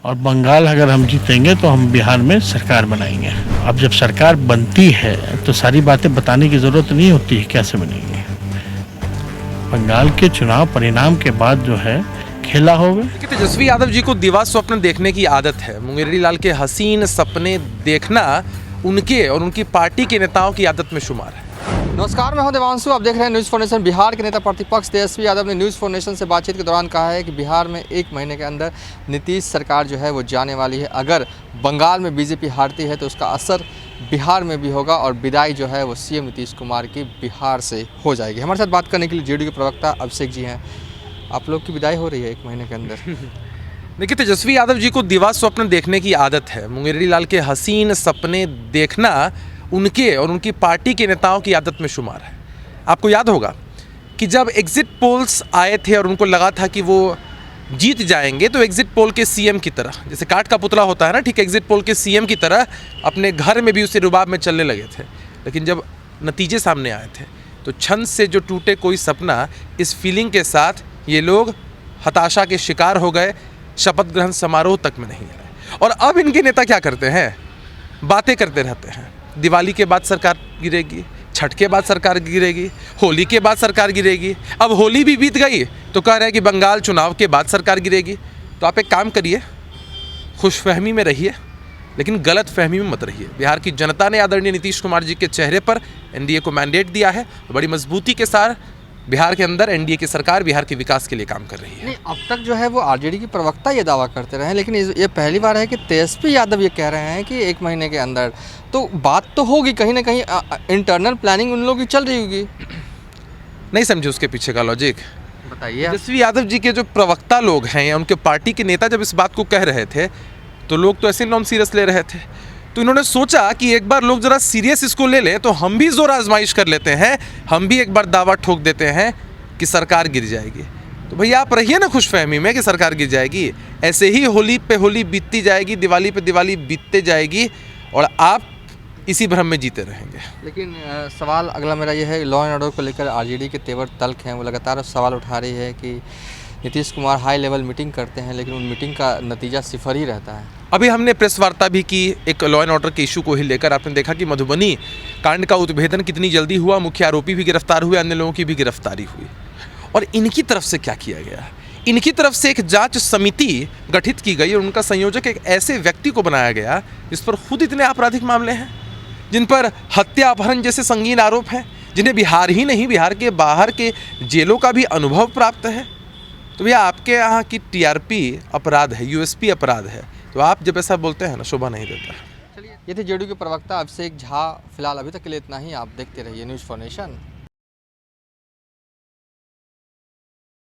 और बंगाल अगर हम जीतेंगे तो हम बिहार में सरकार बनाएंगे। अब जब सरकार बनती है तो सारी बातें बताने की ज़रूरत नहीं होती है कैसे बनेगी। बंगाल के चुनाव परिणाम के बाद जो है खेला होगा। तेजस्वी यादव जी को दिवा स्वप्न देखने की आदत है। मुंगेरी लाल के हसीन सपने देखना उनके और उनकी पार्टी के नेताओं की आदत में शुमार है। नमस्कार, मैं हूं देवांशु। आप देख रहे हैं न्यूज़ फॉर नेशन। बिहार के नेता प्रतिपक्ष तेजस्वी यादव ने न्यूज़ फॉर नेशन से बातचीत के दौरान कहा है कि बिहार में 1 महीने के अंदर नीतीश सरकार जो है वो जाने वाली है। अगर बंगाल में बीजेपी हारती है तो उसका असर बिहार में भी होगा और विदाई जो है वो सीएम नीतीश कुमार की बिहार से हो जाएगी। हमारे साथ बात करने के लिए जेडीयू के प्रवक्ता अभिषेक जी हैं। आप लोग की विदाई हो रही है 1 महीने के अंदर। देखिए, तेजस्वी यादव जी को दिवा स्वप्न देखने की आदत है। मुंगेरी लाल के हसीन सपने देखना उनके और उनकी पार्टी के नेताओं की आदत में शुमार है। आपको याद होगा कि जब एग्जिट पोल्स आए थे और उनको लगा था कि वो जीत जाएंगे तो एग्जिट पोल के सीएम की तरह, जैसे काठ का पुतला होता है ना, ठीक एग्जिट पोल के सीएम की तरह अपने घर में भी उसे रुबाब में चलने लगे थे। लेकिन जब नतीजे सामने आए थे तो छंद से जो टूटे कोई सपना, इस फीलिंग के साथ ये लोग हताशा के शिकार हो गए। शपथ ग्रहण समारोह तक में नहीं आए। और अब इनके नेता क्या करते हैं? बातें करते रहते हैं। दिवाली के बाद सरकार गिरेगी, छठ के बाद सरकार गिरेगी, होली के बाद सरकार गिरेगी। अब होली भी बीत गई तो कह रहे हैं कि बंगाल चुनाव के बाद सरकार गिरेगी। तो आप एक काम करिए, खुशफहमी में रहिए लेकिन गलत फहमी में मत रहिए। बिहार की जनता ने आदरणीय नीतीश कुमार जी के चेहरे पर एनडीए को मैंडेट दिया है। तो बड़ी मजबूती के साथ बिहार के अंदर एनडीए की सरकार बिहार के विकास के लिए काम कर रही है। नहीं, अब तक जो है वो आरजेडी की प्रवक्ता ये दावा करते रहे, लेकिन ये पहली बार है कि तेजस्वी यादव ये कह रहे हैं कि 1 महीने के अंदर। तो बात तो होगी कहीं ना कहीं, इंटरनल प्लानिंग उन लोगों की चल रही होगी। नहीं समझे उसके पीछे का लॉजिक? बताइए। तेजस्वी यादव जी के जो प्रवक्ता लोग हैं या उनके पार्टी के नेता जब इस बात को कह रहे थे तो लोग तो ऐसे नॉन सीरियस ले रहे थे। तो इन्होंने सोचा कि एक बार लोग ज़रा सीरियस इसको ले ले तो हम भी जोर आजमाइश कर लेते हैं, हम भी एक बार दावा ठोक देते हैं कि सरकार गिर जाएगी। तो भैया आप रहिए ना खुशफहमी में कि सरकार गिर जाएगी। ऐसे ही होली पे होली बीतती जाएगी, दिवाली पे दिवाली बीतते जाएगी और आप इसी भ्रम में जीते रहेंगे। लेकिन सवाल अगला मेरा ये है, लॉ एंड ऑर्डर को लेकर आरजेडी के तेवर तल्ख हैं। वो लगातार सवाल उठा रही है कि Nitish Kumar high level meeting करते हैं लेकिन उन मीटिंग का नतीजा सिफर ही रहता है। अभी हमने प्रेस वार्ता भी की एक लॉ एंड ऑर्डर के इशू को ही लेकर। आपने देखा कि मधुबनी कांड का उद्भेदन कितनी जल्दी हुआ, मुख्य आरोपी भी गिरफ्तार हुए, अन्य लोगों की भी गिरफ्तारी हुई। और इनकी तरफ से क्या किया गया? इनकी तरफ से एक जांच समिति गठित की गई और उनका संयोजक एक ऐसे व्यक्ति को बनाया गया जिस पर खुद इतने आपराधिक मामले हैं, जिन पर हत्या अपहरण जैसे संगीन आरोप हैं, जिन्हें बिहार ही नहीं बिहार के बाहर के जेलों का भी अनुभव प्राप्त है। तो भैया आपके यहाँ की टीआरपी अपराध है, यूएसपी अपराध है। तो आप जब ऐसा बोलते हैं ना, शोभा नहीं देता है। चलिए, ये थे जेडीयू के प्रवक्ता अभिषेक झा। फिलहाल अभी तक के लिए इतना ही। आप देखते रहिए न्यूज़ फॉर नेशन।